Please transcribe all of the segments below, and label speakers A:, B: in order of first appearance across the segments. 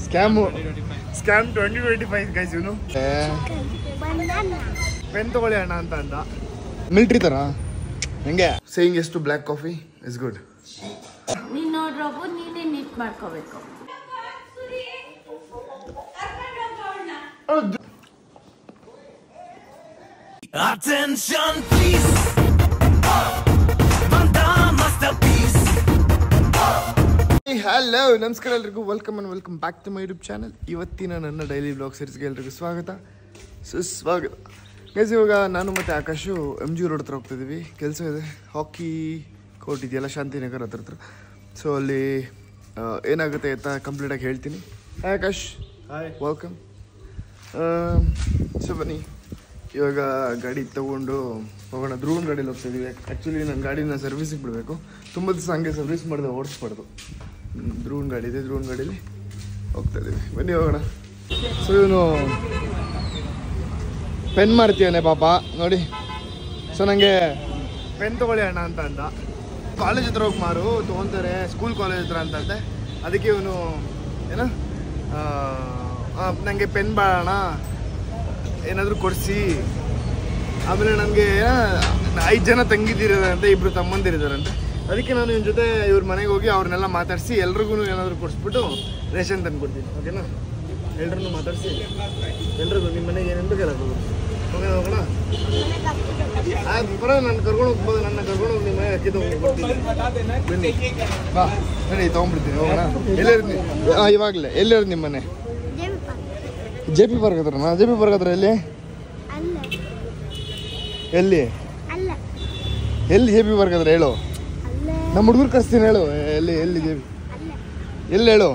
A: Scam 2025 guys. ಇವನು pen ತಗೊಳ್ಳಿ ಅಣ್ಣ ಅಂತ ಅಂದ. ಮಿಲ್ಟ್ರಿ ತರ ಹೆಂಗೆ ಸೇಯಿಂಗ್ ಎಷ್ಟು ಬ್ಲ್ಯಾಕ್ ಕಾಫಿ ಇಸ್ ಗುಡ್.
B: ನೀನ್ ನೋಡ್ರೋಗು ನೀನೇ ನೀಟ್ ಮಾಡ್ಕೋಬೇಕು.
C: Attention please.
A: ಹಲೋ ನಮಸ್ಕಾರ ಎಲ್ರಿಗೂ, welcome back to my YouTube channel. ಇವತ್ತಿನ ನನ್ನ ಡೈಲಿ ಬ್ಲಾಗ್ ಸೀರೀಸ್ಗೆ ಎಲ್ರಿಗೂ ಸ್ವಾಗತ ಸುಸ್ವಾಗತ ಗೈಸ್. ಇವಾಗ ನಾನು ಮತ್ತು ಆಕಾಶು MG ರೋಡ್ ಹತ್ರ ಹೋಗ್ತಿದ್ದೀವಿ. ಕೆಲಸ ಇದೆ, ಹಾಕಿ ಕೋರ್ಟ್ ಇದೆಯಲ್ಲ ಶಾಂತಿನಗರ್ ಹತ್ರ. ಸೊ ಅಲ್ಲಿ ಏನಾಗುತ್ತೆ ಅಂತ ಕಂಪ್ಲೀಟಾಗಿ ಹೇಳ್ತೀನಿ. Hi Akash, welcome. ಸೊ ಬನ್ನಿ ಇವಾಗ ಗಾಡಿ ತೊಗೊಂಡು ಹೋಗೋಣ. ಧ್ರುವನ್ ಗಾಡೀಲಿ ಹೋಗ್ತಾಯಿದ್ದೀವಿ. ಆ್ಯಕ್ಚುಲಿ ನನ್ನ ಗಾಡಿನ ಸರ್ವಿಸಿಗೆ ಬಿಡಬೇಕು. ತುಂಬ ದಿವಸ ಹಂಗೆ ಸರ್ವಿಸ್ ಮಾಡಿದೆ, ಓಡಿಸ್ಬಾರ್ದು. ಧ್ರುವನ್ ಗಾಡಿ ಇದೆ, ಧ್ರುವನ್ ಗಾಡೀಲಿ ಹೋಗ್ತಾಯಿದ್ದೀವಿ. ಬನ್ನಿ ಹೋಗೋಣ. ಸೊ ಇವನು ಪೆನ್ ಮಾಡ್ತೀಯಾನೆ ಪಾಪ ನೋಡಿ. ಸೊ ನನಗೆ ಪೆನ್ ತೊಗೊಳ್ಳಿ ಅಣ್ಣ ಅಂತ ಅಂದ. ಕಾಲೇಜ್ ಹತ್ರ ಹೋಗಿ ಮಾರು ತೊಗೊತಾರೆ, ಸ್ಕೂಲ್ ಕಾಲೇಜ್ ಹತ್ರ ಅಂತಂದೆ. ಅದಕ್ಕೆ ಇವನು ಏನೋ ನನಗೆ ಪೆನ್ ಬಾಳೋಣ ಏನಾದರೂ ಕೊಡಿಸಿ. ಆಮೇಲೆ ನನಗೆ 5 ಜನ ತಂಗಿದಿರೋದಂತೆ, 2 ತಮ್ಮಂದಿರಿದಾರಂತೆ. ಅದಕ್ಕೆ ನಾನು ಇವ್ನ ಜೊತೆ ಇವ್ರ ಮನೆಗೆ ಹೋಗಿ ಅವ್ರನ್ನೆಲ್ಲ ಮಾತಾಡಿಸಿ ಎಲ್ರಿಗೂ ಏನಾದರೂ ಕೊಡಿಸ್ಬಿಟ್ಟು ರೇಷನ್ ತಂದು ಕೊಡ್ತೀನಿ. ಓಕೆನಾ? ಎಲ್ರನ್ನೂ ಮಾತಾಡಿಸಿ ಎಲ್ರಿಗೂ ನಿಮ್ಮ ಮನೆಗೆ ಏನೇನು ಬೇಕಲ್ಲ ಹೋಗೋಣ. ಬರೋ ನಾನು ಕರ್ಕೊಂಡು ಹೋಗ್ಬೋದು, ನನ್ನ ಕರ್ಕೊಂಡು ಹೋಗಿ ನಿಮ್ಮ ಮನೆ ಅಕ್ಕಿ ತೊಗೊಂಡ್ಬಿಡ್ತೀನಿ. ಬನ್ನಿ ಬಾ ನಡಿ ತೊಗೊಂಡ್ಬಿಡ್ತೀನಿ, ಹೋಗೋಣ. ಎಲ್ಲಿರ್ತೀನಿ ಇವಾಗಲೇ? ಎಲ್ಲಿರೋದು ನಿಮ್ಮ ಮನೆ? JP ಪಾರ್ಕ್ ಹತ್ರನಾ? JP ಪಾರ್ಕ್ ಹತ್ರ ಎಲ್ಲಿ? ಎಲ್ಲಿ JP ಪಾರ್ಕ್ ಹತ್ರ ಹೇಳು. ನಮ್ಮ ಹುಡುಗರು ಕಳಿಸ್ತೀನಿ ಹೇಳು. ಎಲ್ಲಿ JP ಎಲ್ಲಿ ಹೇಳು?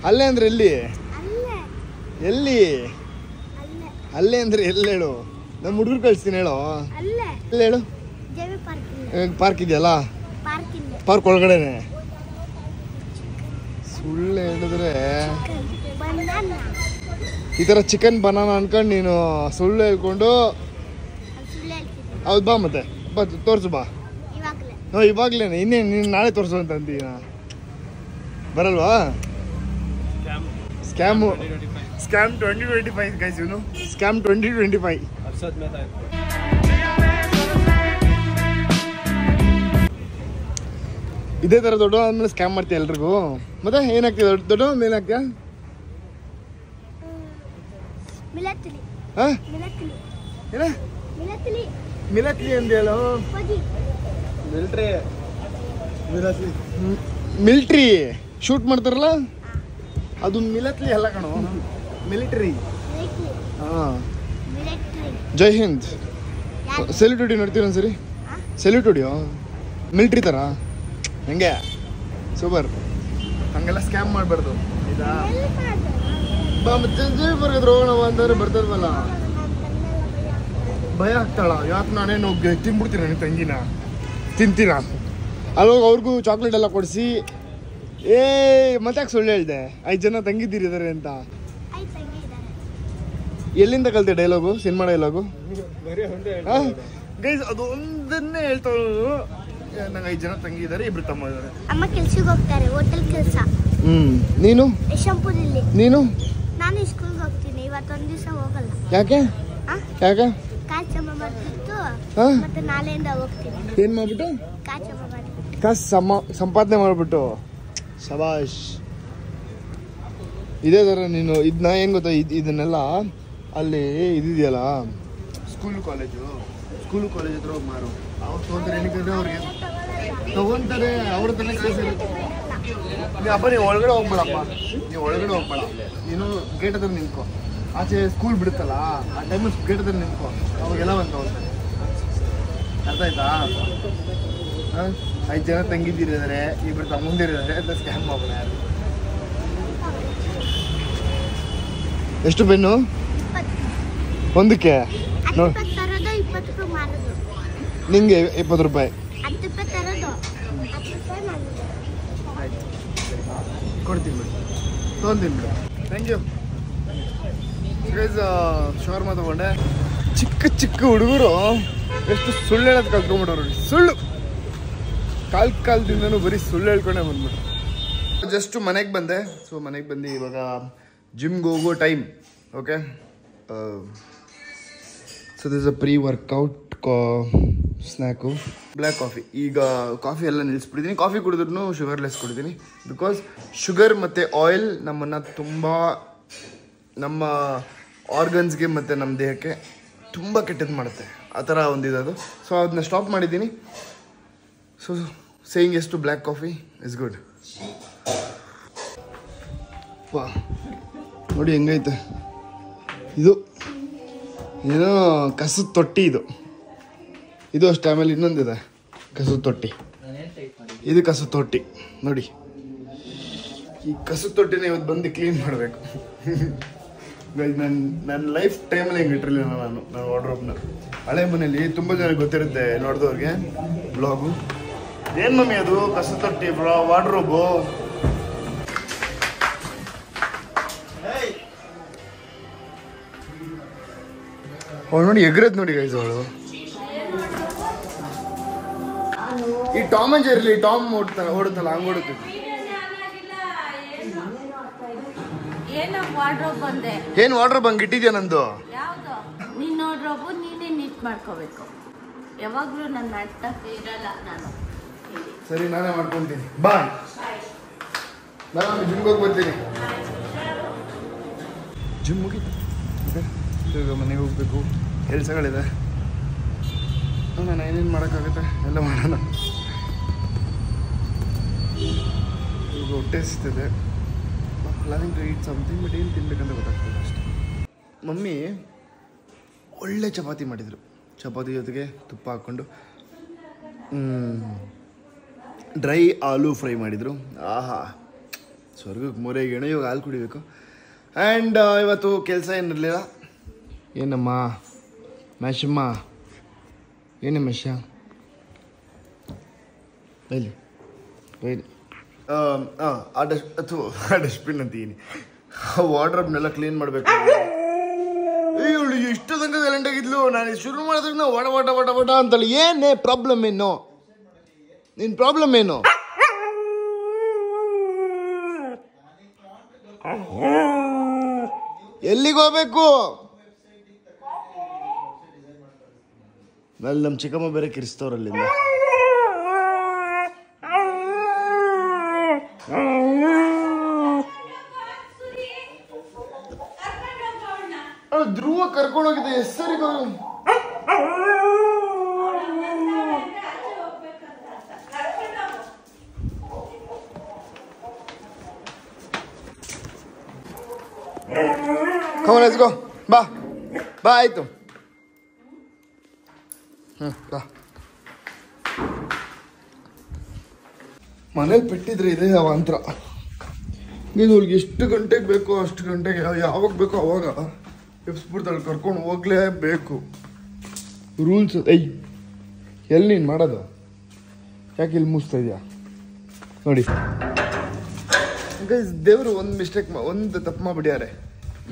A: ಅಲ್ಲೇ ಅಂದ್ರೆ ಎಲ್ಲಿ? ಅಲ್ಲೇ ಅಂದ್ರೆ ಎಲ್ಲಿ ಹೇಳು? ನಮ್ಮ ಹುಡುಗರು ಕಳಿಸ್ತೀನಿ ಹೇಳು. ಎಲ್ಲಿ ಹೇಳು? ಪಾರ್ಕ್ ಇದೆಯಲ್ಲ, ಪಾರ್ಕ್ ಒಳಗಡೆನೆ. ಸುಳ್ಳು ಹೇಳಿದ್ರೆ ಈ ಥರ ಚಿಕನ್ ಬನಾನ ಅನ್ಕೊಂಡು ನೀನು ಸುಳ್ಳು ಹೇಳ್ಕೊಂಡು. ಹೌದು, ಬಾ ಮತ್ತೆ ಬಾ ತೋರಿಸು ಬಾ. ಇವಾಗಲೇ ಇನ್ನೇನು ನೀನು ನಾಳೆ ತೋರಿಸು ಅಂತ ಅಂತೀನ. ಬರಲ್ವಾ? Scam 2025 guys. ಇವನು ಸ್ಕ್ಯಾಮ್ 2025. ಇದೇ ಥರ ದೊಡ್ಡ ಆದ್ಮೇಲೆ ಸ್ಕ್ಯಾಮ್ ಮಾಡ್ತೀಯ ಎಲ್ರಿಗೂ. ಮತ್ತೆ ಏನಾಗ್ತಿದೆ ದೊಡ್ಡ ಮೇಲೆ ಆಗ್ತೀಯಾ? ಮಿಲಟ್ರಿ ಅಂದ್ಯಲ್ಲ? ಮಿಲಿಟ್ರಿ ಶೂಟ್ ಮಾಡ್ತಾರಲ್ಲ ಅದು ಮಿಲಟ್ರಿ ಅಲ್ಲ ಕಣೋ, ಮಿಲಿಟರಿ. ಹಾಂ, ಜೈ ಹಿಂದ್. ಸೆಲ್ಯೂಟ್ ಹೊಡಿ ನೋಡ್ತೀರ ಒಂದ್ಸರಿ? ಸೆಲ್ಯೂಟ್ ಹೊಡಿಯೋ. ಮಿಲಿಟ್ರಿ ಥರ ಹೆಂಗೆ? ಸೂಪರ್. ಹಂಗೆಲ್ಲ ಸ್ಕ್ಯಾಮ್ ಮಾಡಬಾರ್ದು. ಇದಾ ಮತ್ತೆ ಬರ್ಗದ್ರು ಹೋಗೋಣ ಅಂತಂದ್ರೆ ಬರ್ತದವಲ್ಲ, ಭಯ ಆಗ್ತಾಳ. ಯಾಕೆ ನಾನೇನು ತಿನ್ಬಿಡ್ತೀನಿ ನನ್ನ ತಂಗಿನ ತಿಂತೀನ. ಅಲ್ಲೋಗಿ ಅವ್ರಿಗೂ ಚಾಕ್ಲೇಟ್ ಎಲ್ಲ ಕೊಡಿಸಿ ಮತ್ತೆ ಯಾಕೆ ಸುಳ್ಳು ಹೇಳ್ದೆ 5 ಜನ ತಂಗಿದ್ದೀರಿದ್ದಾರೆ ಅಂತ. ಎಲ್ಲಿಂದ ಕಲಿತೆ ಡೈಲಾಗು, ಸಿನಿಮಾ ಡೈಲಾಗು? ಗೈಸ್ ಅದು ಒಂದನ್ನೇ ಹೇಳ್ತಾಳು. ನಂಗೆ 5 ಜನ ತಂಗಿ ಇದ್ದಾರೆ, 2 ತಮ್ಮ ಇದ್ದಾರೆ.
D: ಅಮ್ಮ ಕೆಲ್ಸಕ್ಕೆ ಹೋಗ್ತಾರೆ, ಹೋಟೆಲ್ ಕೆಲಸ.
A: ನೀನು?
D: ಯಶವಂತಪುರಲ್ಲಿ.
A: ನೀನು?
D: ನಾನು ಸ್ಕೂಲ್ಗೆ ಹೋಗ್ತೀನಿ. ಇವತ್ತೊಂದು ದಿವಸ ಹೋಗಲ್ಲ.
A: ಯಾಕೆ?
D: ಕಾಚಮ್ಮ ಮಾಡ್ತಿತ್ತು, ಮತ್ತೆ ನಾಳೆಯಿಂದ ಹೋಗ್ತೀನಿ.
A: ಏನ್ ಮಾಡ್ಬಿಟ್ಟು?
D: ಕಾಚಮ್ಮ ಮಾಡಿ
A: ಕಾಸು ಸಂಪಾದನೆ ಮಾಡ್ಬಿಟ್ಟು. ಶಬಾಷ್. ಇದೇ ಥರ ನೀನು ಇದನ್ನ ಏನು ಗೊತ್ತಾ, ಇದನ್ನೆಲ್ಲ ಅಲ್ಲಿ ಇದೆಯಲ್ಲ ಸ್ಕೂಲು ಕಾಲೇಜು ಹತ್ರ ಹೋಗಿ ಮಾರು. ಅವ್ರು ತೊಗೊಂತಾರೆ. ಏನಕ್ಕೆ ಅವ್ರಿಗೆ ತೊಗೊಂತಾರೆ, ಅವ್ರ ಹತ್ರನೇ ಕಾಸು ಇರುತ್ತೆ. ಅಪ್ಪ ನೀವು ಒಳಗಡೆ ಹೋಗ್ಬೇಡಪ್ಪ, ನೀವು ಒಳಗಡೆ ಹೋಗ್ಬೇಡ. ನೀನು ಗೇಟ್ ಹತ್ರ ನಿಂತ್ಕೊ. ಆಚೆ ಸ್ಕೂಲ್ ಬಿಡುತ್ತಲ್ಲ ಆ ಟೈಮಲ್ಲಿ ಗೇಟ್ ಹತ್ರ ನಿಂತ್ಕೊ. ಅವಾಗೆಲ್ಲ ಒಂದು ತೊಗೊಳ್ತಾರೆ. ಅರ್ಥ ಆಯ್ತಾ? 5 ಜನ ತಂಗಿದ್ದಿರಿದ್ದಾರೆ, 2 ತಮ್ಮಂದಿರಿದ್ದಾರೆ ಅಂತ ಸ್ಕ್ಯಾಮ್ ಮಾಡೋಣ. ಯಾರು? ಎಷ್ಟು ಪೆನ್ನು ಒಂದಕ್ಕೆ? ನಿಂಗೆ 20 ರೂಪಾಯಿ ಕೊಡ್ತೀನಿ ಬಿಡು, ತೊಗೊಂತೀನಿ ಬಿಡು. Thank you guys. ಶವರ್ಮ ತಗೊಂಡೆ. ಚಿಕ್ಕ ಹುಡುಗರು ಎಷ್ಟು ಸುಳ್ಳು ಹೇಳೋದು ಕಲ್ತ್ಕೊಂಡ್ಬಿಟ್ಟವ್ರು ನೋಡಿ. ಸುಳ್ಳು ಕಾಲದಿಂದನೂ ಬರೀ ಸುಳ್ಳು ಹೇಳ್ಕೊಂಡೇ ಬಂದ್ಬಿಟ್ರು. ಜಸ್ಟ್ ಮನೆಗೆ ಬಂದೆ. ಸೊ ಮನೆಗೆ ಬಂದು ಇವಾಗ ಜಿಮ್ಗೆ ಹೋಗೋ time. Okay, so this a pre workout snack, black coffee. ಈಗ ಕಾಫಿ ಎಲ್ಲ ನಿಲ್ಲಿಸ್ಬಿಟ್ಟಿದ್ದೀನಿ. ಕಾಫಿ ಕುಡಿದ್ರೂ ಶುಗರ್ಲೆಸ್ ಕುಡಿದ್ದೀನಿ. ಬಿಕಾಸ್ ಶುಗರ್ ಮತ್ತು ಆಯಿಲ್ ನಮ್ಮನ್ನು ತುಂಬ ನಮ್ಮ ಆರ್ಗನ್ಸ್ಗೆ ಮತ್ತು ನಮ್ಮ ದೇಹಕ್ಕೆ ತುಂಬ ಕೆಟ್ಟದ್ದು ಮಾಡುತ್ತೆ. ಆ ಥರ ಒಂದಿದದು. ಸೊ ಅದನ್ನ ಸ್ಟಾಪ್ ಮಾಡಿದ್ದೀನಿ. ಸೊ ಸೇಯಿಂಗ್ ಎಷ್ಟು ಬ್ಲ್ಯಾಕ್ ಕಾಫಿ ಇಸ್ ಗುಡ್. ವಾ, ನೋಡಿ ಹೆಂಗೈತೆ ಇದು. ಏನೋ ಕಸದ ತೊಟ್ಟಿ ಇದು. ಇದು ಅಷ್ಟೇ. ಆಮೇಲೆ ಇನ್ನೊಂದಿದೆ ಕಸದ ತೊಟ್ಟಿ. ಇದು ಕಸದ ತೊಟ್ಟಿ ನೋಡಿ. ಈ ಕಸದ ತೊಟ್ಟಿನ ಇವತ್ತು ಬಂದು ಕ್ಲೀನ್ ಮಾಡಬೇಕು. ನನ್ನ ಲೈಫ್ ಟೈಮಲ್ಲಿ ಹೆಂಗೆ ಇಟ್ಟಿರಲಿಲ್ಲ ನಾನು ವಾರ್ಡ್ರೋಬ್ನ. ಹಳೆ ಮನೇಲಿ ತುಂಬ ಜನ ಗೊತ್ತಿರುತ್ತೆ ನೋಡಿದವ್ರಿಗೆ ಬ್ಲಾಗು. ಏನು ಮಮ್ಮಿ ಅದು ಕಸದ ತೊಟ್ಟಿ ವಾರ್ಡ್ರೋಬು? ಅವಳು ನೋಡಿ ಎಗ್ರದ್ ನೋಡಿ ಗೈಸ್. ಅವಳು ಈ ಟಾಮ್ ಅಂಡ್ ಜೆರ್ರಿ, ಟಾಮ್ ಓಡುತ್ತಲ್ಲ ಹಂಗೆ ಓಡುತ್ತಿದ್ದು. ಏನು ವಾರ್ಡ್ರೋಬ್ ಹಂಗೆ ಇಟ್ಟಿದ್ಯಾ ನಂದು?
B: ಯಾವ್ದು ನಿನ್ನ ವಾರ್ಡ್ರೋಬು ನೀನೇ ನೀಟ್ ಮಾಡ್ಕೋಬೇಕು. ಯಾವಾಗ್ಲೂ ನನ್ನ ಅಟ್ಟ ಇರಲ್ಲ ನಾನು.
A: ಸರಿ, ನಾನೇ ಮಾಡ್ಕೊತೀನಿ. ಬಾಯ್. ನಾನು ಜಿಮ್ಗೆ ಹೋಗಿ ಬರ್ತೀನಿ. ಜಿಮ್ ಮುಗೀತು. ಈಗ ಮನೆಗೆ ಹೋಗ್ಬೇಕು, ಕೆಲಸಗಳಿದೆ. ನಾನು ಏನೇನು ಮಾಡೋಕ್ಕಾಗುತ್ತೆ ಎಲ್ಲ ಮಾಡೋಣ. ಈಗ ಹೊಟ್ಟೆ ಸಿಗ್ತದೆ. Planning to eat something, but ಏನು ತಿನ್ಬೇಕಂತ ಗೊತ್ತಾಗ್ತದೆ ಅಷ್ಟೇ. ಮಮ್ಮಿ ಒಳ್ಳೆ ಚಪಾತಿ ಮಾಡಿದರು. ಚಪಾತಿ ಜೊತೆಗೆ ತುಪ್ಪ ಹಾಕ್ಕೊಂಡು ಡ್ರೈ ಆಲೂ ಫ್ರೈ ಮಾಡಿದರು. ಆಹಾ, ಸ್ವರ್ಗಕ್ಕೆ ಮೊರೆಗೇಣು. ಇವಾಗ ಹಾಲು ಕುಡಿಬೇಕು. ಆ್ಯಂಡ್ ಇವತ್ತು ಕೆಲಸ ಏನಿರಲಿಲ್ಲ. ಏನಮ್ಮ ಮ್ಯಾಶಮ್ಮ, ಏನೇ ಮ್ಯಾಶ ಬೈಲಿ ಬೈಲಿ. ಆ ಡಸ್ಟ್ಬಿನ್ ಅಂತೀನಿ. ವಾರ್ಡ್ರೋಬ್ನೆಲ್ಲ ಕ್ಲೀನ್ ಮಾಡಬೇಕು. ಇವಳು ಇಷ್ಟು ತನಕ ಸೈಲೆಂಟ್ ಆಗಿದ್ಲು. ನಾನು ಶುರು ಮಾಡಿದಾಗ ವಡ ವಟ ವಟ ವಟ ಅಂತಲ್ಲ. ಏನೇ ಪ್ರಾಬ್ಲಮ್ ಏನು? ನಿನ್ನ ಪ್ರಾಬ್ಲಮ್ ಏನು? ಎಲ್ಲಿಗೆ ಹೋಗ್ಬೇಕು? ಅಲ್ಲಿ ನಮ್ಮ ಚಿಕ್ಕಮ್ಮ ಬೇರೆ ಕಿರಿಸ್ತವ್ರಲ್ಲಿಂದ. ಧ್ರುವ ಕರ್ಕೊಂಡೋಗಿದೆ ಹೆಸರಿಗೆ. Let's go. ಬಾ ಬಾ, ಆಯ್ತು. ಬಾ. ಮನೇಲಿ ಬಿಟ್ಟಿದ್ರೆ ಇದೆ ಅವಾಂತರ. ಇದು ಅವ್ಳಿಗೆ ಎಷ್ಟು ಗಂಟೆಗೆ ಬೇಕೋ ಅಷ್ಟು ಗಂಟೆಗೆ, ಯಾವಾಗ ಬೇಕೋ ಅವಾಗ ಎಬ್ಸ್ಬಿಡ್ತಾಳೆ. ಕರ್ಕೊಂಡು ಹೋಗ್ಲೇಬೇಕು. ರೂಲ್ಸ್. ಎಲ್ಲಿ ನೀನು ಮಾಡೋದು? ಯಾಕೆ ಇಲ್ಲಿ ಮುಗಿಸ್ತಾ ಇದೆಯಾ ನೋಡಿ. ದೇವರು ಒಂದು ಮಿಸ್ಟೇಕ್, ಒಂದು ತಪ್ಪು ಮಾಡಿಬಿಡ್ಯಾರೆ.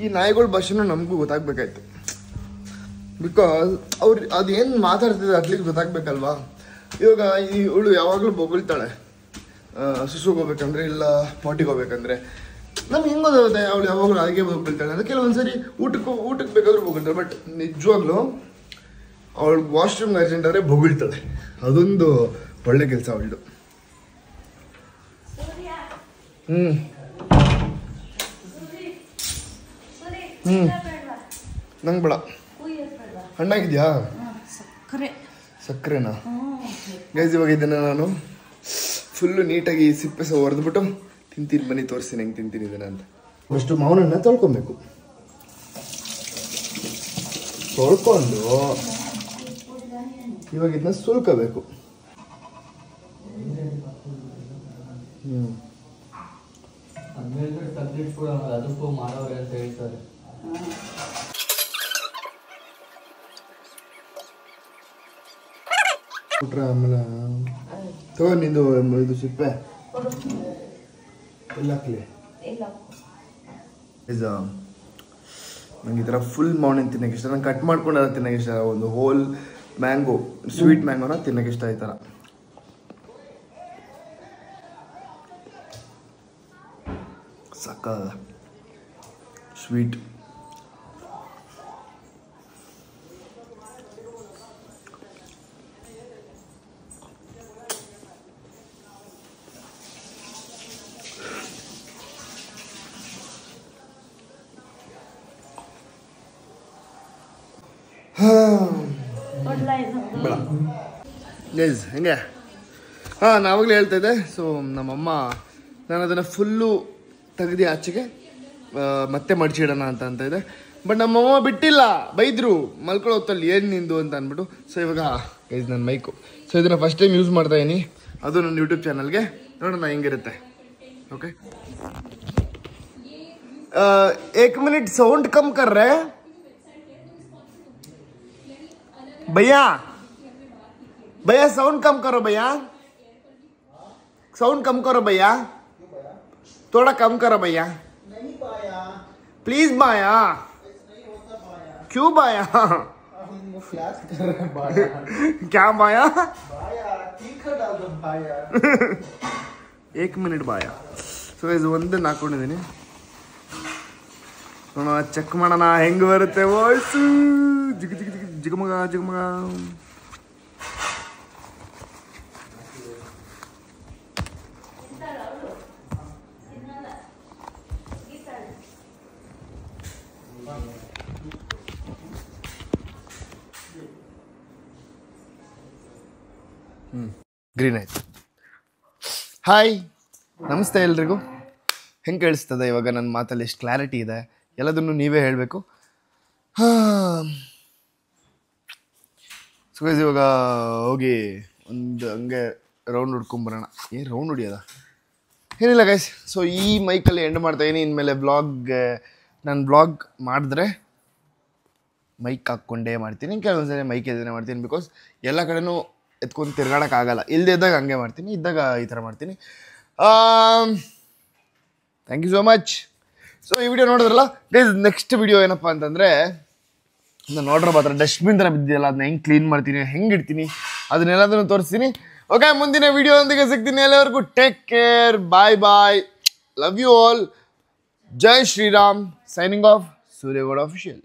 A: ಈ ನಾಯಿಗಳ ಭಾಷೆನೂ ನಮಗೂ ಗೊತ್ತಾಗ್ಬೇಕಾಯ್ತು. ಬಿಕಾಸ್ ಅವ್ರು ಅದೇನು ಮಾತಾಡ್ತಿದ್ದೆ ಅಟ್ಲೀಸ್ಟ್ ಗೊತ್ತಾಗ್ಬೇಕಲ್ವಾ. ಇವಾಗ ಇವಳು ಯಾವಾಗಲೂ ಬೊಗಳ್ತಾಳೆ ಸುಸುಗೆ ಹೋಗ್ಬೇಕಂದ್ರೆ, ಇಲ್ಲ ಪಾಟಿಗೆ ಹೋಗ್ಬೇಕಂದ್ರೆ. ನಮ್ಗೆ ಹೆಂಗೆ ಗೊತ್ತಾಗುತ್ತೆ ಅವಳು ಯಾವಾಗಲೂ ಹಾಗೆ ಬೊಗಳ್ತಾಳೆ ಅಂತ. ಕೆಲವೊಂದ್ಸರಿ ಊಟಕ್ಕೆ ಬೇಕಾದ್ರೂ ಬೊಗಳ್ತಾಳೆ. ಬಟ್ ನಿಜವಾಗ್ಲೂ ಅವಳು ವಾಶ್ರೂಮ್ಗೆ ಅರ್ಜೆಂಟ್ ಆದರೆ ಬೊಗಳ್ತಾಳೆ. ಅದೊಂದು ಒಳ್ಳೆ ಕೆಲಸ ಅವಳು. ನಂಗೆ ಬೇಡ. ಹಣ್ಣಾಗಿದ್ಯಾ? ಸಕ್ಕರೆನಾ? ಗೈಸ್, ಇವಾಗ ಇದನ್ನು ನಾನು ಫುಲ್ಲು ನೀಟಾಗಿ ಸಿಪ್ಪೆ ಸಹ ಹೊಡೆದ್ಬಿಟ್ಟು ತಿಂತೀನಿ. ಬನ್ನಿ ತೋರಿಸ್ತೀನಿ ಹೆಂಗೆ ತಿಂತೀನಿ ಇದನ್ನ ಅಂತ. ಫಸ್ಟು ಮಾವಿನಣ್ಣ ತೊಳ್ಕೊಬೇಕು. ತೊಳ್ಕೊಂಡು ಇವಾಗ ಇದನ್ನ ಸುಲ್ಕೋಬೇಕು.
E: ಅದಕ್ಕೂ ಮಾಡೋರೆ ಅಂತ ಹೇಳ್ತಾರೆ.
A: ಆಮೇಲೆ ತಗೋ ನಿಂದು ಇದು ಸಿಪ್ಪೆ ಎಲ್ಲ ಹಾಕ್ಲಿ. ನಂಗೆ ಈ ಥರ ಫುಲ್ ಮಾರ್ನಿಂಗ್ ತಿನ್ನೋಕೆ ಇಷ್ಟ. ನಂಗೆ ಕಟ್ ಮಾಡ್ಕೊಂಡು ತಿನ್ನೋಕೆ ಇಷ್ಟ. ಒಂದು ಹೋಲ್ ಮ್ಯಾಂಗೋ, ಸ್ವೀಟ್ ಮ್ಯಾಂಗೋನ ತಿನ್ನೋಕೆ ಇಷ್ಟ. ಈ ಥರ ಸಕ್ಕದ ಸ್ವೀಟ್. ಗೈಸ್ ಹೆಂಗೆ ನಾವಾಗಲೇ ಹೇಳ್ತಾ ಇದ್ದೆ. ಸೊ ನಮ್ಮಮ್ಮ ನಾನು ಅದನ್ನು ಫುಲ್ಲು ತೆಗೆದು ಆಚೆಗೆ ಮತ್ತೆ ಮಡ್ಚಿಡೋಣ ಅಂತ ಇದೆ. ಬಟ್ ನಮ್ಮಮ್ಮ ಬಿಟ್ಟಿಲ್ಲ, ಬೈದರು ಮಲ್ಕೊಳ್ಳೋ ಹೊತ್ತಲ್ಲಿ ಏನು ನಿಂದು ಅಂತ ಅಂದ್ಬಿಟ್ಟು. ಸೊ ಇವಾಗ ಗೈಸ್ ನನ್ನ ಮೈಕು, ಸೊ ಇದನ್ನು ಫಸ್ಟ್ ಟೈಮ್ ಯೂಸ್ ಮಾಡ್ತಾ ಇದೀನಿ, ಅದು ನನ್ನ ಯೂಟ್ಯೂಬ್ ಚಾನಲ್ಗೆ. ನೋಡೋಣ ಹೆಂಗಿರುತ್ತೆ. ಓಕೆ, 1 मिनट साउंड कम कर रहे हैं भैया. भैया साउंड कम करो भैया, साउंड कम करो भैया, थोड़ा कम करो भैया प्लीज. बाया क्यों बाया? क्या बाया? 1 मिनट बाया. ಸೊ ಇದು ಒಂದು ಹಾಕೊಂಡಿದ್ದೀನಿ. ಚೆಕ್ ಮಾಡೋಣ ಹೆಂಗೆ ಬರುತ್ತೆ ವಾಯ್ಸು. ಜಿಗ ಜಿಗ ಜಿಗ ಜಿಗಮಗ ಜಿಗಮಗ. ಗ್ರೀನ್ ಆಯ್ತು. ಹಾಯ್, ನಮಸ್ತೆ ಎಲ್ರಿಗೂ. ಹೆಂಗೆ ಕೇಳಿಸ್ತದೆ ಇವಾಗ ನನ್ನ ಮಾತಲ್ಲಿ? ಎಷ್ಟು ಕ್ಲಾರಿಟಿ ಇದೆ ಎಲ್ಲದನ್ನು ನೀವೇ ಹೇಳಬೇಕು. ಸೊ ಗೈಸ್ ಇವಾಗ ಹೋಗಿ ಒಂದು ಹಂಗೆ ರೌಂಡ್ ಹೊಡ್ಕೊಂಬರೋಣ. ಏನು ರೌಂಡ್ ಹೊಡಿಯೋದ? ಏನಿಲ್ಲ ಗೈಸ್. ಸೊ ಈ ಮೈಕಲ್ಲಿ ಎಂಡ್ ಮಾಡ್ತಾಯಿದ್ದೀನಿ. ಇನ್ಮೇಲೆ ನಾನು ಬ್ಲಾಗ್ ಮಾಡಿದ್ರೆ ಮೈಕ್ ಹಾಕ್ಕೊಂಡೇ ಮಾಡ್ತೀನಿ. ಕೆಲವೊಂದು ಸರಿ ಮೈಕ್ ಎದುರೇ ಮಾಡ್ತೀನಿ, ಬಿಕಾಸ್ ಎಲ್ಲ ಕಡೆನೂ ಎತ್ಕೊಂಡು ತಿರ್ಗಾಡೋಕ್ಕಾಗಲ್ಲ. ಇಲ್ಲದೆ ಇದ್ದಾಗ ಹಂಗೆ ಮಾಡ್ತೀನಿ, ಇದ್ದಾಗ ಈ ಥರ ಮಾಡ್ತೀನಿ. Thank you so much. So ಈ ವಿಡಿಯೋ ನೋಡಿದ್ರಲ್ಲ ಗೈಸ್, ನೆಕ್ಸ್ಟ್ ವಿಡಿಯೋ ಏನಪ್ಪ ಅಂತಂದರೆ, ನಾನು ನೋಡ್ರೋ ಮಾತ್ರ ಡಸ್ಟ್ಬಿನ್ ಥರ ಬಿದ್ದಿದೆಯಲ್ಲ, ಅದನ್ನ ಹೆಂಗೆ ಕ್ಲೀನ್ ಮಾಡ್ತೀನಿ, ಹೆಂಗೆ ಇಡ್ತೀನಿ, ಅದನ್ನೆಲ್ಲದನ್ನು ತೋರಿಸ್ತೀನಿ. ಓಕೆ, ಮುಂದಿನ ವಿಡಿಯೋದೊಂದಿಗೆ ಸಿಗ್ತೀನಿ. ಎಲ್ಲರಿಗೂ take care, bye bye, love you all, ಜೈ Shriram. Signing off, Suryagowda official.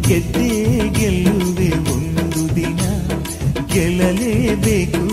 C: ಗೆದ್ದೇ ಗೆಲ್ಲುವೆ ಒಂದು ದಿನ, ಗೆಲ್ಲಲೇಬೇಕು